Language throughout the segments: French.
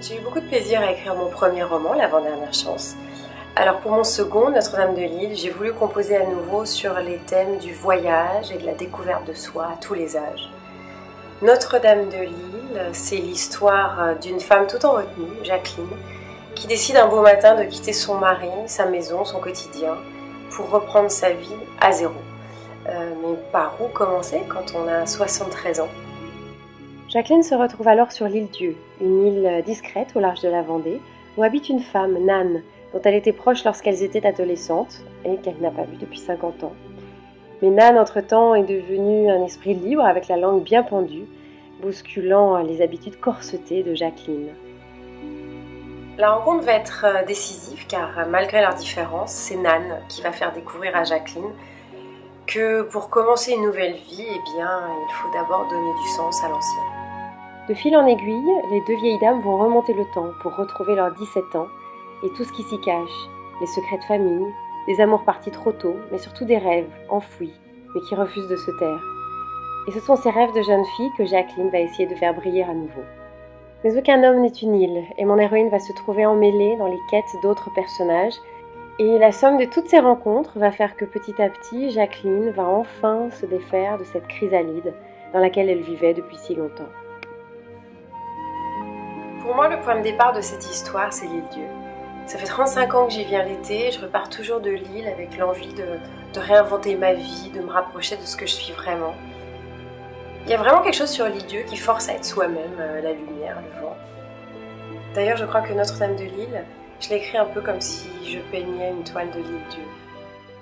J'ai eu beaucoup de plaisir à écrire mon premier roman, L'avant-dernière chance. Alors pour mon second, Notre-Dame de Lille, j'ai voulu composer à nouveau sur les thèmes du voyage et de la découverte de soi à tous les âges. Notre-Dame de Lille, c'est l'histoire d'une femme tout en retenue, Jacqueline, qui décide un beau matin de quitter son mari, sa maison, son quotidien, pour reprendre sa vie à zéro. Mais par où commencer quand on a 73 ans ? Jacqueline se retrouve alors sur l'île Dieu, une île discrète au large de la Vendée, où habite une femme, Nan, dont elle était proche lorsqu'elles étaient adolescentes et qu'elle n'a pas vue depuis 50 ans. Mais Nan, entre-temps, est devenue un esprit libre avec la langue bien pendue, bousculant les habitudes corsetées de Jacqueline. La rencontre va être décisive car malgré leurs différences, c'est Nan qui va faire découvrir à Jacqueline que pour commencer une nouvelle vie, il faut d'abord donner du sens à l'ancien. De fil en aiguille, les deux vieilles dames vont remonter le temps pour retrouver leurs 17 ans et tout ce qui s'y cache, les secrets de famille, des amours partis trop tôt, mais surtout des rêves enfouis, mais qui refusent de se taire. Et ce sont ces rêves de jeune fille que Jacqueline va essayer de faire briller à nouveau. Mais aucun homme n'est une île, et mon héroïne va se trouver emmêlée dans les quêtes d'autres personnages, et la somme de toutes ces rencontres va faire que petit à petit, Jacqueline va enfin se défaire de cette chrysalide dans laquelle elle vivait depuis si longtemps. Pour moi, le point de départ de cette histoire, c'est l'île Dieu. Ça fait 35 ans que j'y viens l'été, je repars toujours de l'île avec l'envie de réinventer ma vie, de me rapprocher de ce que je suis vraiment. Il y a vraiment quelque chose sur l'île Dieu qui force à être soi-même, la lumière, le vent. D'ailleurs, je crois que Notre-Dame de Lille, je l'ai écrit un peu comme si je peignais une toile de l'île Dieu.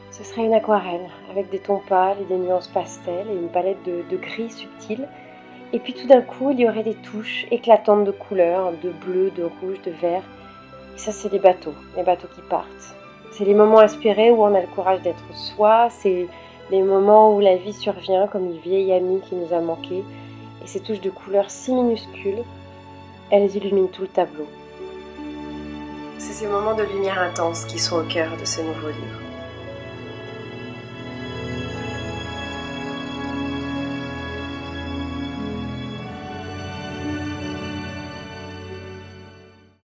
Ce serait une aquarelle, avec des tons pâles et des nuances pastel et une palette de gris subtil. Et puis tout d'un coup, il y aurait des touches éclatantes de couleurs, de bleu, de rouge, de vert. Et ça, c'est les bateaux qui partent. C'est les moments inspirés où on a le courage d'être soi, c'est les moments où la vie survient comme une vieille amie qui nous a manqué. Et ces touches de couleurs si minuscules, elles illuminent tout le tableau. C'est ces moments de lumière intense qui sont au cœur de ce nouveau livre.